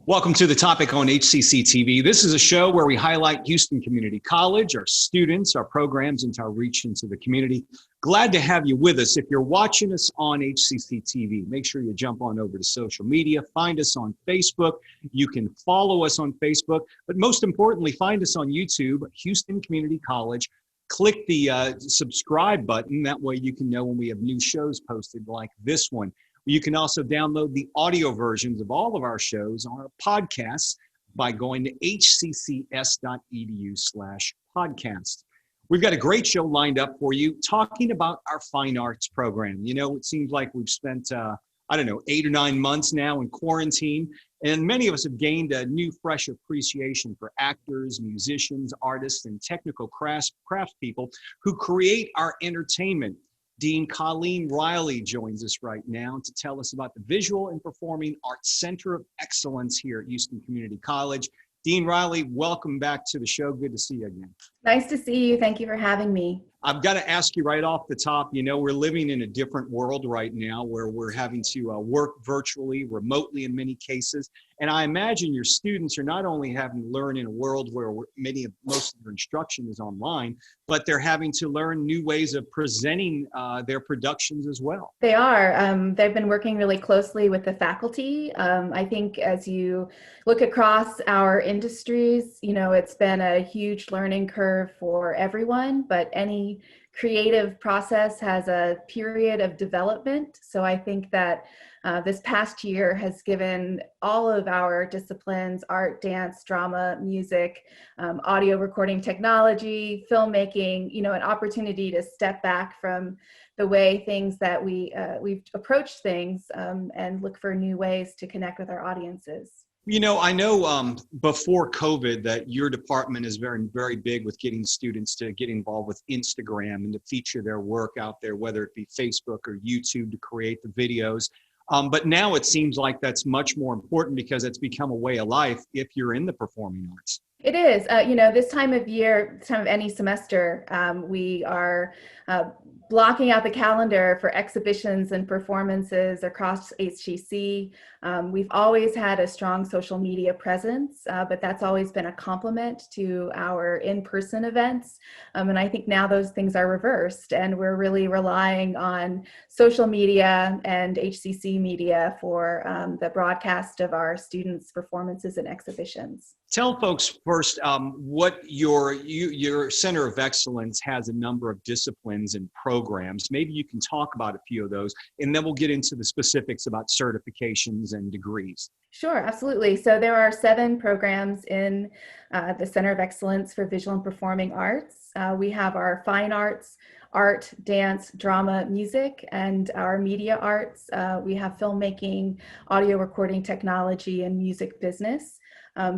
Welcome to the topic on HCCTV. This is a show where we highlight Houston Community College, our students, our programs, and our reach into the community. Glad to have you with us. If you're watching us on HCCTV, make sure you jump on over to social media. Find us on Facebook. You can follow us on Facebook, but most importantly, find us on YouTube, Houston Community College. Click the subscribe button. That way you can know when we have new shows posted like this one. You can also download the audio versions of all of our shows on our podcasts by going to hccs.edu/podcast. We've got a great show lined up for you talking about our fine arts program. You know, it seems like we've spent, 8 or 9 months now in quarantine, and many of us have gained a new, fresh appreciation for actors, musicians, artists, and technical craftspeople who create our entertainment. Dean Colleen Reilly joins us right now to tell us about the Visual and Performing Arts Center of Excellence here at Houston Community College. Dean Reilly, welcome back to the show. Good to see you again. Nice to see you. Thank you for having me. I've got to ask you right off the top, you know, we're living in a different world right now where we're having to work virtually, remotely in many cases. And I imagine your students are not only having to learn in a world where most of their instruction is online, but they're having to learn new ways of presenting their productions as well. They are. They've been working really closely with the faculty. I think as you look across our industries, you know, it's been a huge learning curve for everyone, but any creative process has a period of development. So I think that this past year has given all of our disciplines, art, dance, drama, music, audio recording technology, filmmaking, you know, an opportunity to step back from the way things that we've approached things and look for new ways to connect with our audiences. You know, I know before COVID that your department is very, very big with getting students to get involved with Instagram and to feature their work out there, whether it be Facebook or YouTube to create the videos. But now it seems like that's much more important because it's become a way of life if you're in the performing arts. It is. You know, this time of year, this time of any semester, we are blocking out the calendar for exhibitions and performances across HCC. We've always had a strong social media presence, but that's always been a complement to our in-person events. And I think now those things are reversed, and we're really relying on social media and HCC media for the broadcast of our students' performances and exhibitions. Tell folks first what your Center of Excellence has a number of disciplines and programs. Maybe you can talk about a few of those, and then we'll get into the specifics about certifications and degrees. Sure, absolutely. So there are 7 programs in the Center of Excellence for Visual and Performing Arts. We have our fine arts, art, dance, drama, music, and our media arts. We have filmmaking, audio recording technology, and music business.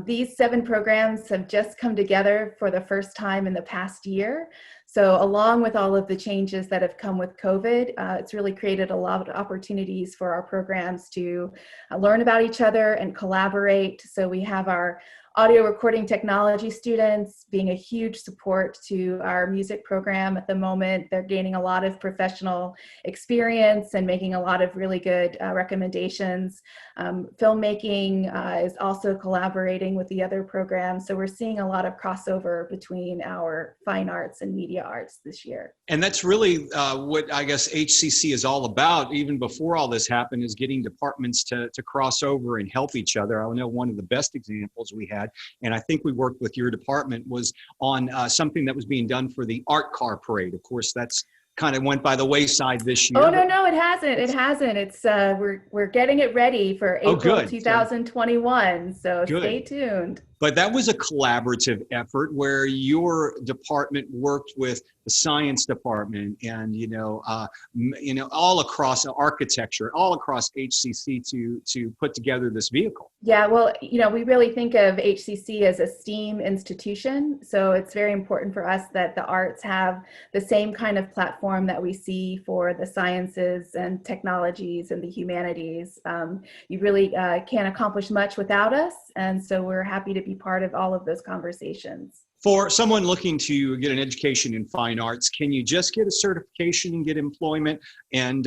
These 7 programs have just come together for the first time in the past year. So along with all of the changes that have come with COVID, it's really created a lot of opportunities for our programs to learn about each other and collaborate. So we have our audio recording technology students being a huge support to our music program at the moment. They're gaining a lot of professional experience and making a lot of really good recommendations. Filmmaking is also collaborating with the other programs. So we're seeing a lot of crossover between our fine arts and media arts this year. And that's really what I guess HCC is all about. Even before all this happened, is getting departments to cross over and help each other. I know one of the best examples we had, and I think we worked with your department, was on something that was being done for the art car parade. Of course, that's kind of went by the wayside this year. Oh, no, it hasn't. It hasn't. It's we're getting it ready for April 2021. So good. Stay tuned. But that was a collaborative effort where your department worked with the science department and all across architecture, all across HCC to put together this vehicle. Yeah, well, we really think of HCC as a STEAM institution, so it's very important for us that the arts have the same kind of platform that we see for the sciences and technologies and the humanities. You really can't accomplish much without us, and so we're happy to be part of all of those conversations. For someone looking to get an education in fine arts, can you just get a certification and get employment? And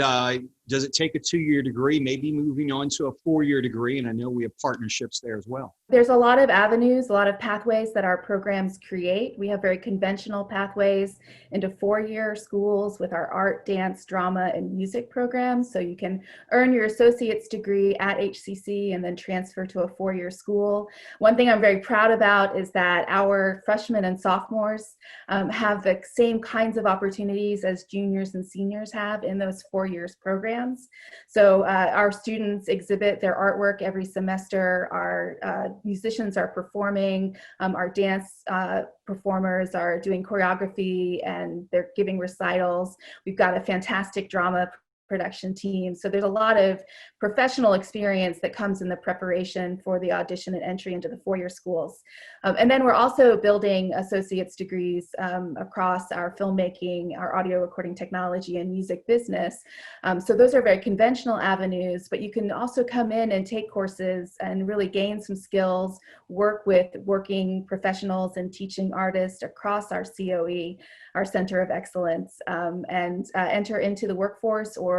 Does it take a 2-year degree, maybe moving on to a 4-year degree? And I know we have partnerships there as well. There's a lot of avenues, a lot of pathways that our programs create. We have very conventional pathways into 4-year schools with our art, dance, drama, and music programs. So you can earn your associate's degree at HCC and then transfer to a 4-year school. One thing I'm very proud about is that our freshmen and sophomores have the same kinds of opportunities as juniors and seniors have in those 4-year programs. So our students exhibit their artwork every semester. Our musicians are performing, our dance performers are doing choreography and they're giving recitals. We've got a fantastic drama production team. So there's a lot of professional experience that comes in the preparation for the audition and entry into the 4-year schools. And then we're also building associate's degrees across our filmmaking, our audio recording technology, and music business. So those are very conventional avenues, but you can also come in and take courses and really gain some skills, work with working professionals and teaching artists across our COE, our Center of Excellence, and enter into the workforce or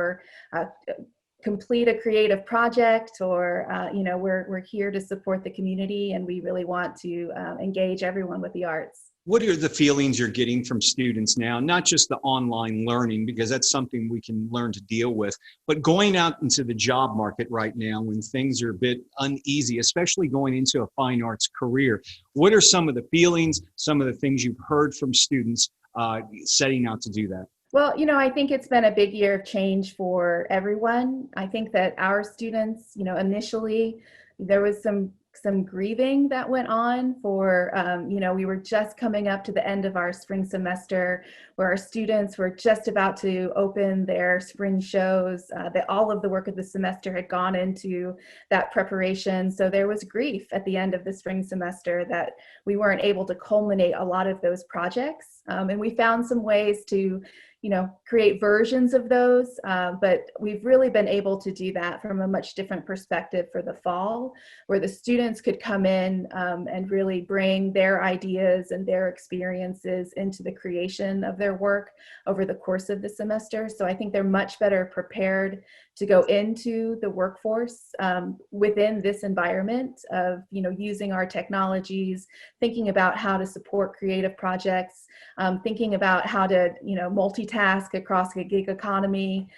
complete a creative project, or we're here to support the community, and we really want to engage everyone with the arts. What are the feelings you're getting from students now? Not just the online learning, because that's something we can learn to deal with, but going out into the job market right now when things are a bit uneasy, especially going into a fine arts career. What are some of the feelings, some of the things you've heard from students setting out to do that? Well, I think it's been a big year of change for everyone. I think that our students, initially there was some grieving that went on for, we were just coming up to the end of our spring semester where our students were just about to open their spring shows, that all of the work of the semester had gone into that preparation. So there was grief at the end of the spring semester that we weren't able to culminate a lot of those projects. And we found some ways to create versions of those, but we've really been able to do that from a much different perspective for the fall, where the students could come in and really bring their ideas and their experiences into the creation of their work over the course of the semester. So I think they're much better prepared to go into the workforce within this environment of, using our technologies, thinking about how to support creative projects, thinking about how to, multitask across a gig economy.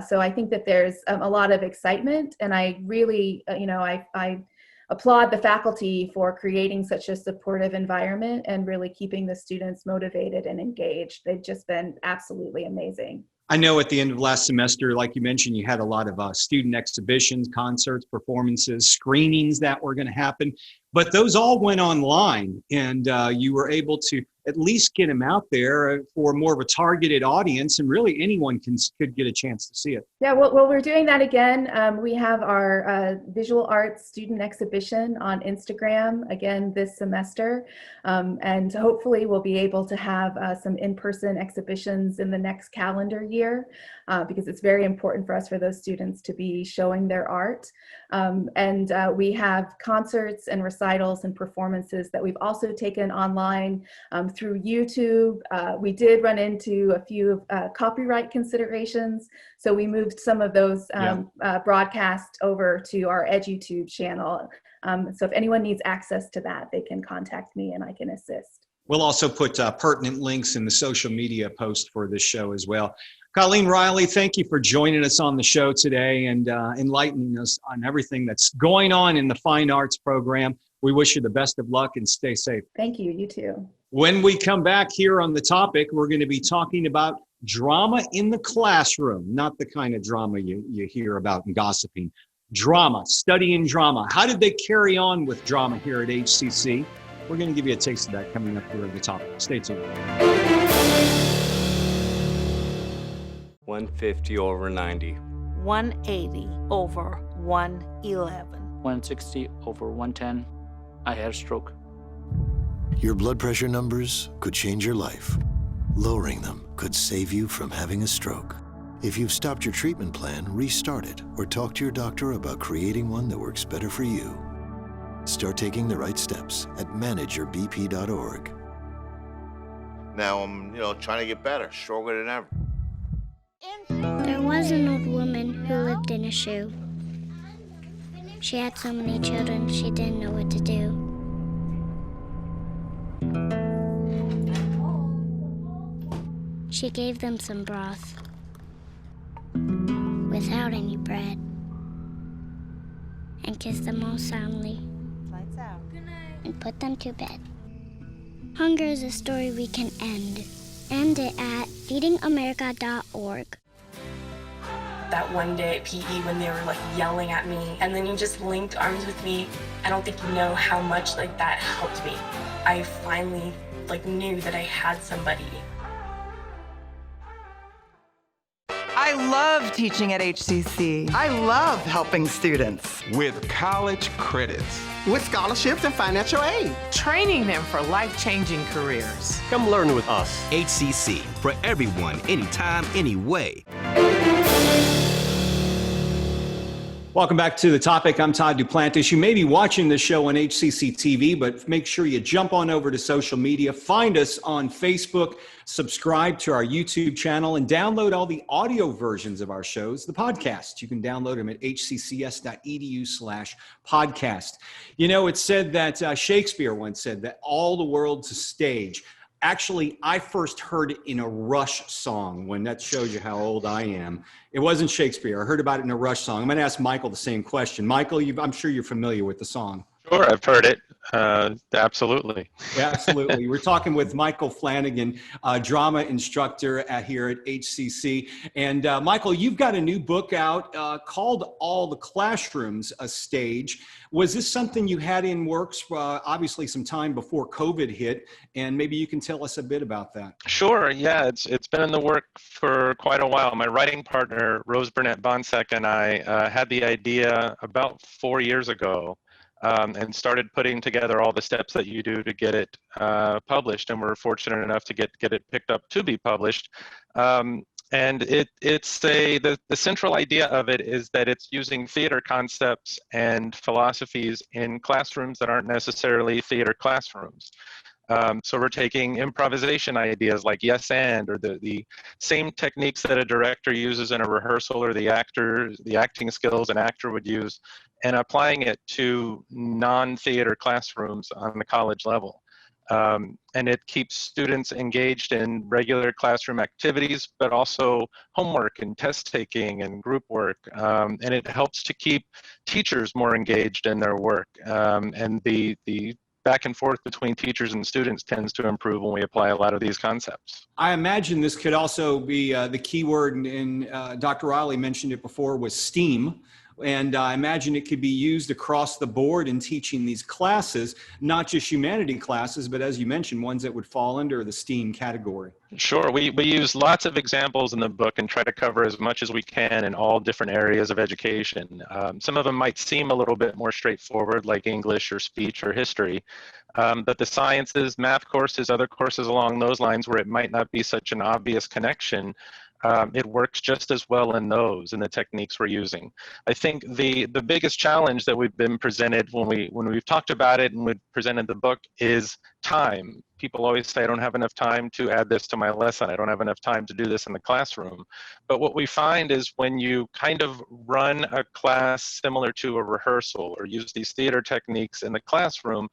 So I think that there's a lot of excitement, and I really, I applaud the faculty for creating such a supportive environment and really keeping the students motivated and engaged. They've just been absolutely amazing. I know at the end of last semester, like you mentioned, you had a lot of student exhibitions, concerts, performances, screenings that were going to happen, but those all went online, and you were able to at least get them out there for more of a targeted audience, and really anyone could get a chance to see it. Yeah, well, we're doing that again. We have our visual arts student exhibition on Instagram again this semester, and hopefully we'll be able to have some in-person exhibitions in the next calendar year, because it's very important for us for those students to be showing their art. And we have concerts and recitals and performances that we've also taken online through YouTube. We did run into a few copyright considerations, so we moved some of those broadcasts over to our EduTube channel. So if anyone needs access to that, they can contact me and I can assist. We'll also put pertinent links in the social media post for this show as well. Colleen Reilly, thank you for joining us on the show today and enlightening us on everything that's going on in the fine arts program. We wish you the best of luck and stay safe. Thank you. You too. When we come back here on the topic, we're going to be talking about drama in the classroom, not the kind of drama you hear about in gossiping. Drama, studying drama. How did they carry on with drama here at HCC? We're going to give you a taste of that coming up here at the topic. Stay tuned. 150 over 90. 180 over 111. 160 over 110. I had a stroke. Your blood pressure numbers could change your life. Lowering them could save you from having a stroke. If you've stopped your treatment plan, restart it or talk to your doctor about creating one that works better for you. Start taking the right steps at manageyourbp.org. Now I'm, trying to get better, stronger than ever. There was an old woman who lived in a shoe. She had so many children, she didn't know what to do. She gave them some broth without any bread and kissed them all soundly and put them to bed. Hunger is a story we can end. End it at feedingamerica.org. That one day at PE when they were like yelling at me and then you just linked arms with me, I don't think you know how much like that helped me. I finally like knew that I had somebody. I love teaching at HCC. I love helping students. With college credits. With scholarships and financial aid. Training them for life-changing careers. Come learn with us. HCC, for everyone, anytime, anyway. Welcome back to The Topic. I'm Todd Duplantis. You may be watching this show on HCCTV, but make sure you jump on over to social media, find us on Facebook, subscribe to our YouTube channel, and download all the audio versions of our shows, the podcast. You can download them at hccs.edu/podcast. You know, it's said that Shakespeare once said that all the world's a stage. Actually, I first heard it in a Rush song. When that shows you how old I am. It wasn't Shakespeare. I heard about it in a Rush song. I'm going to ask Michael the same question. Michael, I'm sure you're familiar with the song. Sure, I've heard it. Absolutely. Yeah, absolutely. We're talking with Michael Flanagan, drama instructor here at HCC. And Michael, you've got a new book out called All the Classrooms a Stage. Was this something you had in works obviously some time before COVID hit? And maybe you can tell us a bit about that. Sure, yeah, it's been in the work for quite a while. My writing partner, Rose Burnett Bonsek, and I had the idea about 4 years ago. And started putting together all the steps that you do to get it published, and we're fortunate enough to get it picked up to be published. And the central idea of it is that it's using theater concepts and philosophies in classrooms that aren't necessarily theater classrooms. So we're taking improvisation ideas like yes and, or the same techniques that a director uses in a rehearsal, or the acting skills an actor would use, and applying it to non-theater classrooms on the college level. And it keeps students engaged in regular classroom activities, but also homework and test taking and group work. And it helps to keep teachers more engaged in their work. And the back and forth between teachers and students tends to improve when we apply a lot of these concepts. I imagine this could also be the key word, and Dr. Reilly mentioned it before, was STEAM. And I imagine it could be used across the board in teaching these classes, not just humanity classes, but as you mentioned, ones that would fall under the STEAM category. Sure, we use lots of examples in the book and try to cover as much as we can in all different areas of education. Some of them might seem a little bit more straightforward, like English or speech or history, but the sciences, math courses, other courses along those lines where it might not be such an obvious connection, it works just as well in those and the techniques we're using. I think the biggest challenge that we've been presented when we've talked about it and we've presented the book is time. People always say, I don't have enough time to add this to my lesson. I don't have enough time to do this in the classroom. But what we find is when you kind of run a class similar to a rehearsal or use these theater techniques in the classroom,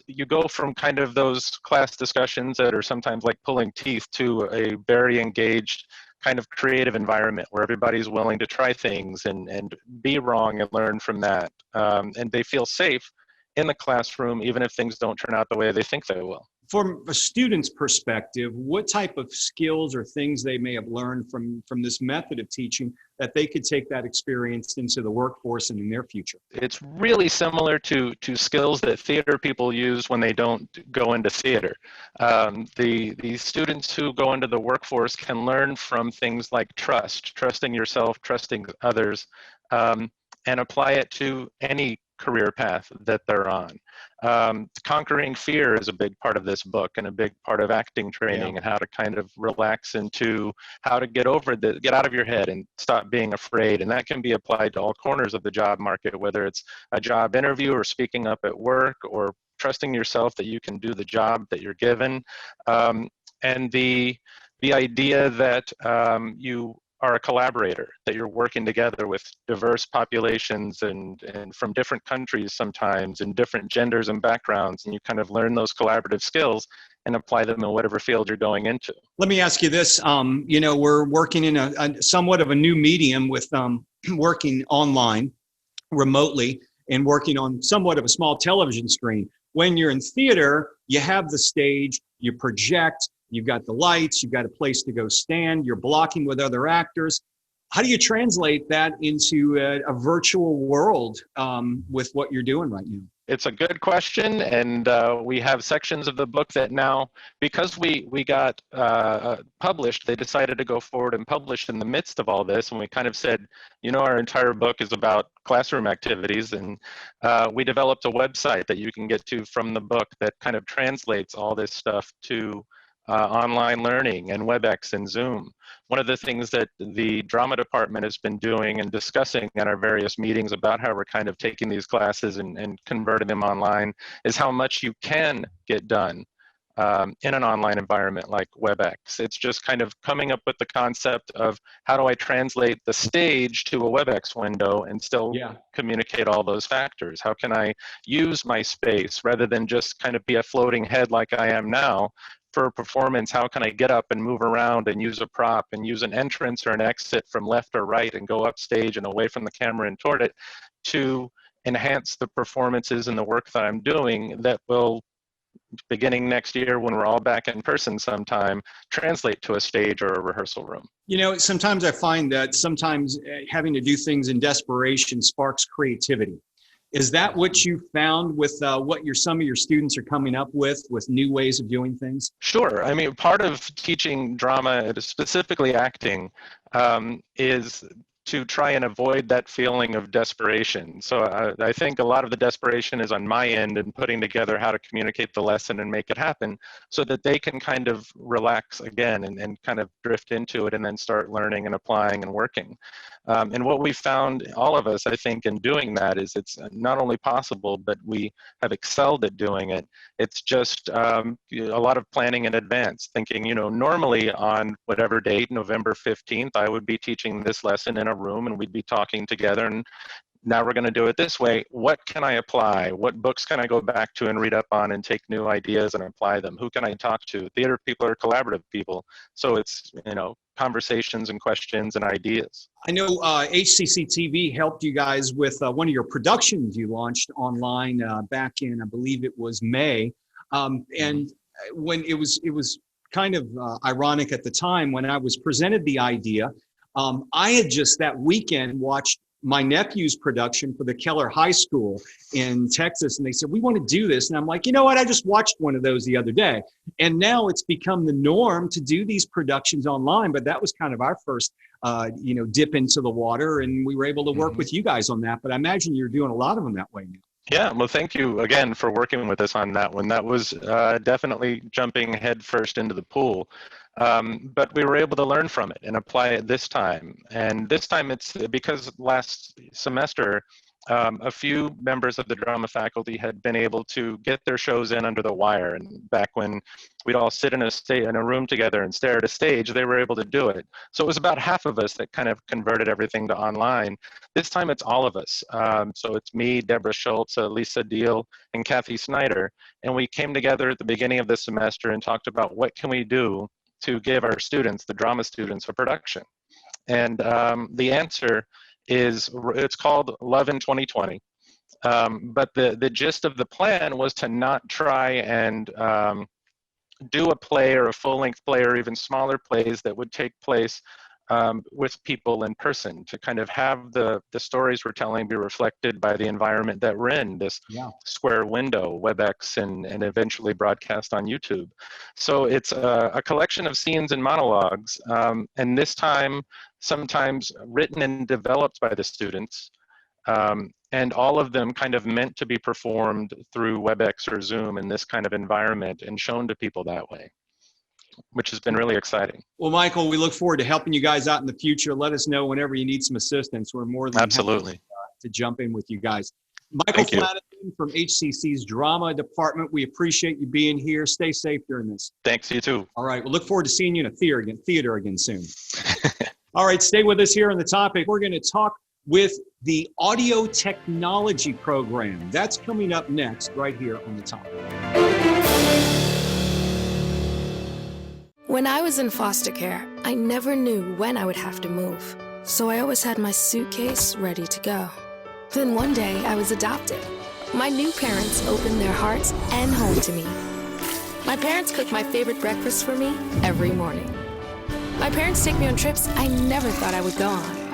you go from kind of those class discussions that are sometimes like pulling teeth to a very engaged kind of creative environment where everybody's willing to try things and be wrong and learn from that. And they feel safe in the classroom, even if things don't turn out the way they think they will. From a student's perspective, what type of skills or things they may have learned from this method of teaching that they could take that experience into the workforce and in their future? It's really similar to skills that theater people use when they don't go into theater. The students who go into the workforce can learn from things like trusting yourself, trusting others, and apply it to any career path that they're on. Conquering fear is a big part of this book and a big part of acting training, and how to kind of relax into how to get out of your head and stop being afraid. And that can be applied to all corners of the job market, whether it's a job interview or speaking up at work or trusting yourself that you can do the job that you're given. And the the idea that you are a collaborator, that you're working together with diverse populations and from different countries sometimes, and different genders and backgrounds, and you kind of learn those collaborative skills and apply them in whatever field you're going into. Let me ask you this, you know, we're working in a somewhat of a new medium with working online, remotely, and working on somewhat of a small television screen. When you're in theater, you have the stage, you project, you've got the lights, you've got a place to go stand, you're blocking with other actors. How do you translate that into a virtual world with what you're doing right now? It's a good question, and we have sections of the book that now, because we got published, they decided to go forward and publish in the midst of all this, and we kind of said, you know, our entire book is about classroom activities, and we developed a website that you can get to from the book that kind of translates all this stuff to online learning and WebEx and Zoom. One of the things that the drama department has been doing and discussing at our various meetings about how we're kind of taking these classes and converting them online is how much you can get done in an online environment like WebEx. It's just kind of coming up with the concept of how do I translate the stage to a WebEx window and still communicate all those factors? How can I use my space rather than just kind of be a floating head like I am now? For a performance, how can I get up and move around and use a prop and use an entrance or an exit from left or right and go up stage and away from the camera and toward it to enhance the performances and the work that I'm doing that will, beginning next year when we're all back in person sometime, translate to a stage or a rehearsal room. You know, sometimes I find that sometimes having to do things in desperation sparks creativity. Is that what you found with what some of your students are coming up with new ways of doing things? Sure. I mean, part of teaching drama, specifically acting, is to try and avoid that feeling of desperation. So I think a lot of the desperation is on my end in putting together how to communicate the lesson and make it happen so that they can kind of relax again and kind of drift into it and then start learning and applying and working. And what we found, all of us, I think, in doing that is it's not only possible, but we have excelled at doing it. It's just a lot of planning in advance, thinking, you know, normally on whatever date, November 15th, I would be teaching this lesson in a room and we'd be talking together, and now we're going to do it this way. What can I apply? What books can I go back to and read up on and take new ideas and apply them? Who can I talk to? Theater people are collaborative people. So it's, you know, conversations and questions and ideas. I know HCCTV helped you guys with one of your productions you launched online back in, I believe it was May. And when it was kind of ironic at the time when I was presented the idea, I had just that weekend watched my nephew's production for the Keller High School in Texas, and they said, we want to do this. And I'm like, you know what? I just watched one of those the other day. And now it's become the norm to do these productions online. But that was kind of our first, dip into the water, and we were able to work with you guys on that. But I imagine you're doing a lot of them that way now. Yeah, well, thank you again for working with us on that one. That was definitely jumping head first into the pool. But we were able to learn from it and apply it this time. And this time it's because last semester, a few members of the drama faculty had been able to get their shows in under the wire. And back when we'd all sit in a room together and stare at a stage, they were able to do it. So it was about half of us that kind of converted everything to online. This time it's all of us. So it's me, Deborah Schultz, Lisa Deal, and Kathy Snyder. And we came together at the beginning of this semester and talked about what can we do to give our students, the drama students, a production. And the answer is, it's called Love in 2020. But the gist of the plan was to not try and do a play or a full-length play or even smaller plays that would take place with people in person, to kind of have the stories we're telling be reflected by the environment that we're in, this square window, WebEx, and eventually broadcast on YouTube. So it's a collection of scenes and monologues, and this time sometimes written and developed by the students, and all of them kind of meant to be performed through WebEx or Zoom in this kind of environment and shown to people that way, which has been really exciting. Well, Michael, we look forward to helping you guys out in the future. Let us know whenever you need some assistance. We're more than happy to jump in with you guys. Michael Flanagan, from HCC's drama department. We appreciate you being here. Stay safe during this. Thanks, you too. All right. We'll look forward to seeing you in a theater again soon. All right. Stay with us here on the topic. We're going to talk with the audio technology program. That's coming up next right here on the topic. When I was in foster care, I never knew when I would have to move. So I always had my suitcase ready to go. Then one day I was adopted. My new parents opened their hearts and home to me. My parents cook my favorite breakfast for me every morning. My parents take me on trips I never thought I would go on.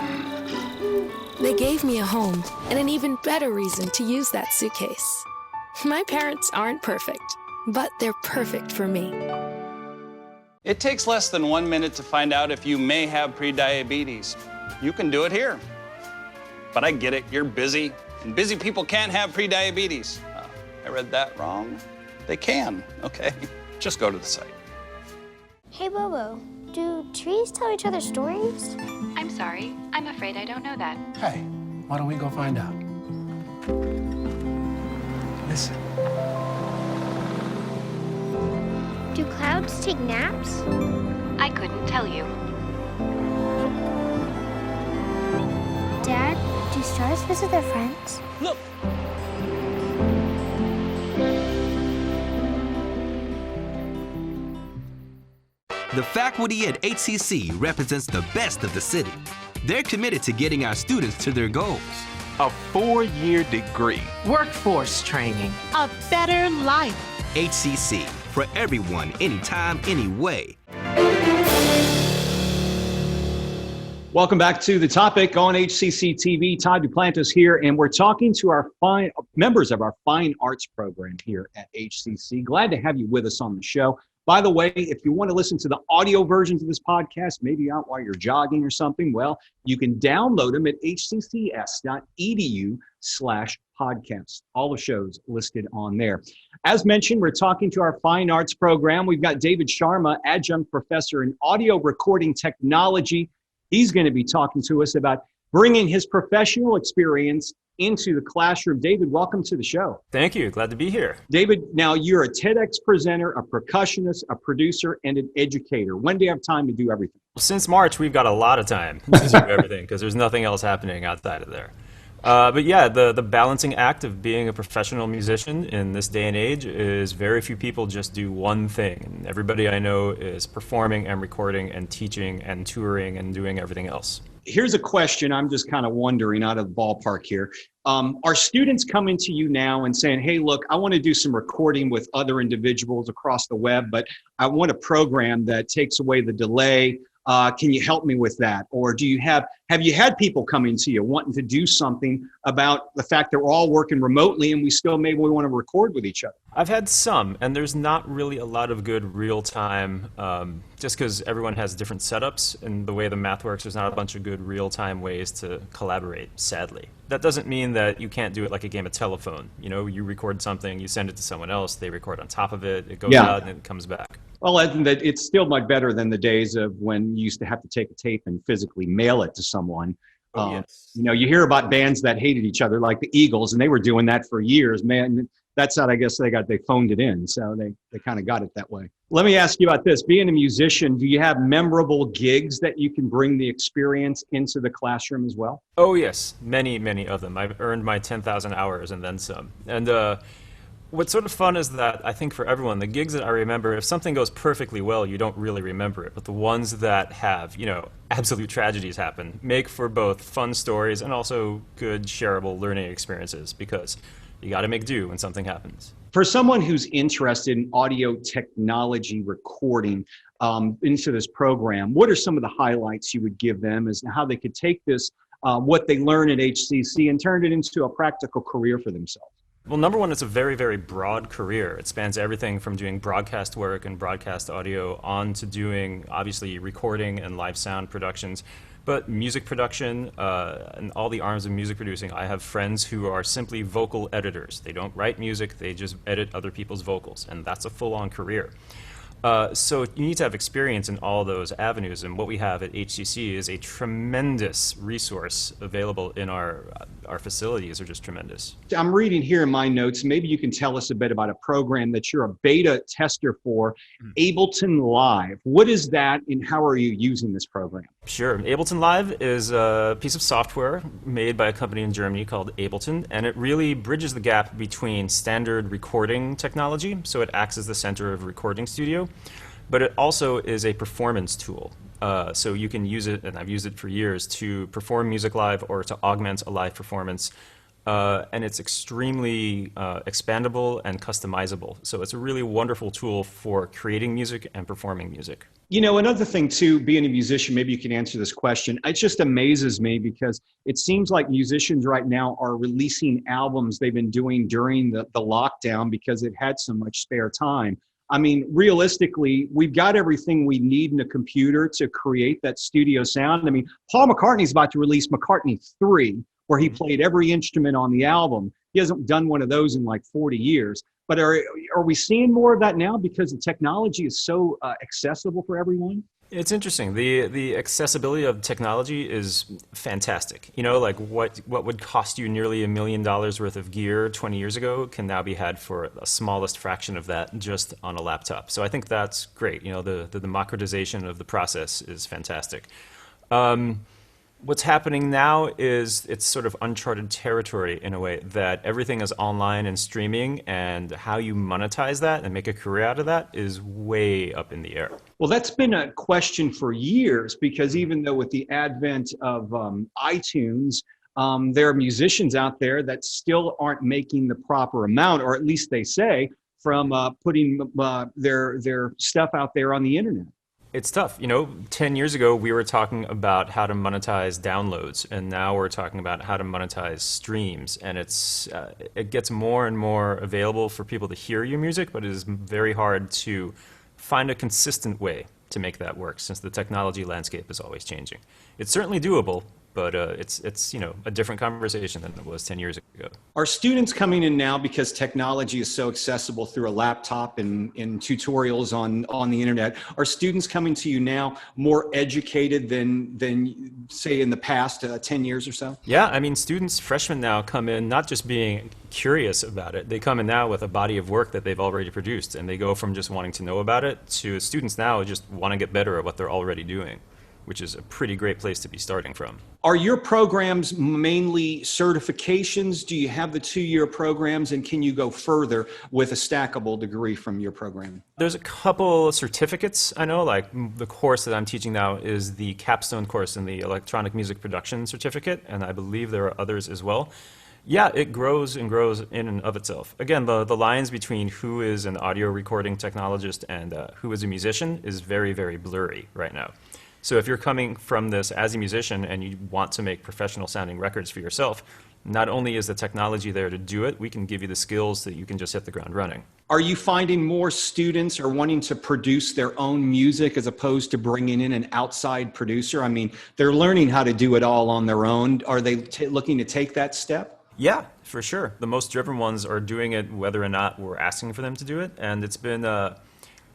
They gave me a home and an even better reason to use that suitcase. My parents aren't perfect, but they're perfect for me. It takes less than 1 minute to find out if you may have prediabetes. You can do it here. But I get it, you're busy, and busy people can't have prediabetes. I read that wrong. They can, okay? Just go to the site. Hey, Bobo, do trees tell each other stories? I'm sorry, I'm afraid I don't know that. Hey, why don't we go find out? Listen. Do clouds take naps? I couldn't tell you. Dad, do stars visit their friends? Look. The faculty at HCC represents the best of the city. They're committed to getting our students to their goals. A 4-year degree. Workforce training. A better life. HCC, for everyone, anytime, anyway. Welcome back to the topic on HCCTV. Todd Duplantis here, and we're talking to our members of our Fine Arts program here at HCC. Glad to have you with us on the show. By the way, if you want to listen to the audio versions of this podcast, maybe out while you're jogging or something, well, you can download them at hccs.edu/podcast. All the shows listed on there. As mentioned, we're talking to our Fine Arts program. We've got David Sharma, adjunct professor in audio recording technology. He's going to be talking to us about bringing his professional experience into the classroom. David, welcome to the show. Thank you. Glad to be here. David, now you're a TEDx presenter, a percussionist, a producer, and an educator. When do you have time to do everything? Since March, we've got a lot of time to do everything because there's nothing else happening outside of there. But yeah, the balancing act of being a professional musician in this day and age is very few people just do one thing. And everybody I know is performing and recording and teaching and touring and doing everything else. Here's a question I'm just kind of wondering out of the ballpark here. Are students coming to you now and saying, hey, look, I want to do some recording with other individuals across the web, but I want a program that takes away the delay. Can you help me with that? Or do you have you had people coming to you wanting to do something about the fact that we're all working remotely and we still maybe we want to record with each other? I've had some, and there's not really a lot of good real-time, just because everyone has different setups, and the way the math works, there's not a bunch of good real-time ways to collaborate, sadly. That doesn't mean that you can't do it like a game of telephone. You know, you record something, you send it to someone else, they record on top of it, it goes out and it comes back. Well, it's still much better than the days of when you used to have to take a tape and physically mail it to someone. Yes. You know, you hear about bands that hated each other, like the Eagles, and they were doing that for years. Man, that's how I guess they phoned it in. So they kind of got it that way. Let me ask you about this. Being a musician, do you have memorable gigs that you can bring the experience into the classroom as well? Oh, yes. Many, many of them. I've earned my 10,000 hours and then some. And what's sort of fun is that I think for everyone, the gigs that I remember, if something goes perfectly well, you don't really remember it. But the ones that have, you know, absolute tragedies happen make for both fun stories and also good shareable learning experiences because you got to make do when something happens. For someone who's interested in audio technology recording into this program, what are some of the highlights you would give them as to how they could take this, what they learn at HCC and turn it into a practical career for themselves? Well, number one, it's a very, very broad career. It spans everything from doing broadcast work and broadcast audio on to doing, obviously, recording and live sound productions, but music production and all the arms of music producing. I have friends who are simply vocal editors. They don't write music, they just edit other people's vocals, and that's a full-on career. So you need to have experience in all those avenues, and what we have at HCC is a tremendous resource available in our facilities are just tremendous. I'm reading here in my notes, maybe you can tell us a bit about a program that you're a beta tester for, Ableton Live. What is that and how are you using this program? Sure. Ableton Live is a piece of software made by a company in Germany called Ableton, and it really bridges the gap between standard recording technology, so it acts as the center of a recording studio, but it also is a performance tool. So you can use it, and I've used it for years, to perform music live or to augment a live performance. And it's extremely expandable and customizable. So it's a really wonderful tool for creating music and performing music. You know, another thing too, being a musician, maybe you can answer this question. It just amazes me because it seems like musicians right now are releasing albums they've been doing during the lockdown because they've had so much spare time. I mean, realistically, we've got everything we need in a computer to create that studio sound. I mean, Paul McCartney's about to release McCartney 3, where he played every instrument on the album. He hasn't done one of those in like 40 years. But are we seeing more of that now because the technology is so accessible for everyone? It's interesting. The accessibility of technology is fantastic. You know, like what would cost you nearly $1 million worth of gear 20 years ago can now be had for a smallest fraction of that just on a laptop. So I think that's great. You know, the democratization of the process is fantastic. What's happening now is it's sort of uncharted territory in a way that everything is online and streaming, and how you monetize that and make a career out of that is way up in the air. Well, that's been a question for years because even though with the advent of iTunes, there are musicians out there that still aren't making the proper amount, or at least they say, from putting their stuff out there on the internet. It's tough. You know, 10 years ago, we were talking about how to monetize downloads, and now we're talking about how to monetize streams. And it gets more and more available for people to hear your music, but it is very hard to find a consistent way to make that work since the technology landscape is always changing. It's certainly doable, but it's you know, a different conversation than it was 10 years ago. Are students coming in now because technology is so accessible through a laptop and tutorials on the internet? Are students coming to you now more educated than say in the past 10 years or so? Yeah, I mean, freshmen now come in not just being curious about it, they come in now with a body of work that they've already produced, and they go from just wanting to know about it to students now who just want to get better at what they're already doing, which is a pretty great place to be starting from. Are your programs mainly certifications? Do you have the 2-year programs, and can you go further with a stackable degree from your program? There's a couple certificates I know, like the course that I'm teaching now is the capstone course in the electronic music production certificate, and I believe there are others as well. Yeah, it grows and grows in and of itself. Again, the lines between who is an audio recording technologist and who is a musician is very, very blurry right now. So if you're coming from this as a musician and you want to make professional sounding records for yourself, not only is the technology there to do it, we can give you the skills that you can just hit the ground running. Are you finding more students are wanting to produce their own music as opposed to bringing in an outside producer? I mean, they're learning how to do it all on their own. Are they looking to take that step? Yeah, for sure. The most driven ones are doing it whether or not we're asking for them to do it. And it's been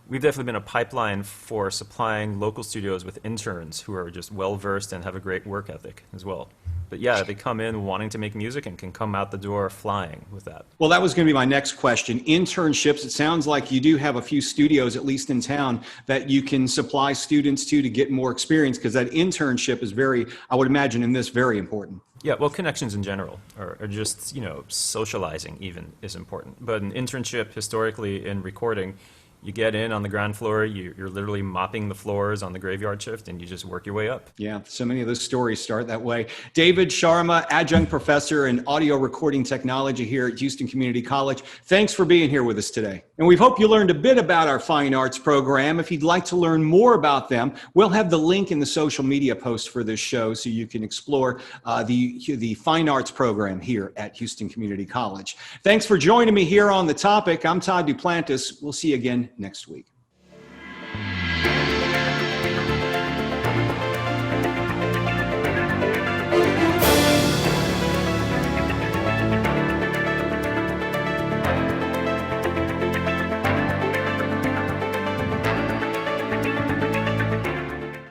we've definitely been a pipeline for supplying local studios with interns who are just well-versed and have a great work ethic as well. But yeah, they come in wanting to make music and can come out the door flying with that. Well, that was going to be my next question. Internships, it sounds like you do have a few studios, at least in town, that you can supply students to get more experience, because that internship is very, I would imagine in this, very important. Yeah, well, connections in general are just, you know, socializing even is important. But an internship historically in recording, you get in on the ground floor, you're literally mopping the floors on the graveyard shift, and you just work your way up. Yeah, so many of those stories start that way. David Sharma, adjunct professor in audio recording technology here at Houston Community College. Thanks for being here with us today. And we hope you learned a bit about our fine arts program. If you'd like to learn more about them, we'll have the link in the social media post for this show so you can explore the fine arts program here at Houston Community College. Thanks for joining me here on The Topic. I'm Todd Duplantis. We'll see you again next week.